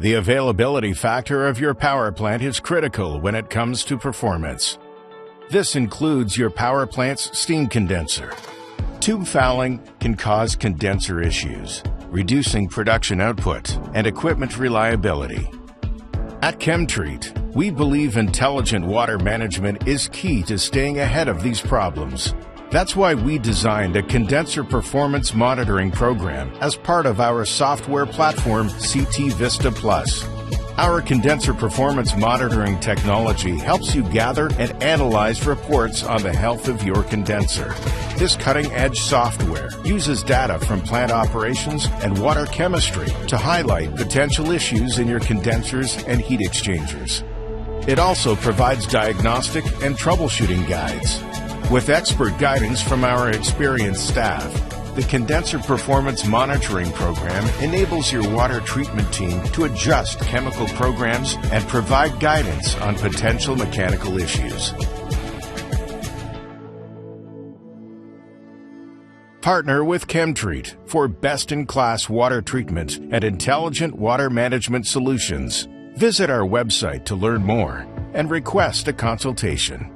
The availability factor of your power plant is critical when it comes to performance. This includes your power plant's steam condenser. Tube fouling can cause condenser issues, reducing production output and equipment reliability. At ChemTreat, we believe intelligent water management is key to staying ahead of these problems. That's why we designed a Condenser Performance Monitoring program as part of our software platform, CT Vista Plus. Our Condenser Performance Monitoring technology helps you gather and analyze reports on the health of your condenser. This cutting-edge software uses data from plant operations and water chemistry to highlight potential issues in your condensers and heat exchangers. It also provides diagnostic and troubleshooting guides. With expert guidance from our experienced staff, the Condenser Performance Monitoring Program enables your water treatment team to adjust chemical programs and provide guidance on potential mechanical issues. Partner with ChemTreat for best-in-class water treatment and intelligent water management solutions. Visit our website to learn more and request a consultation.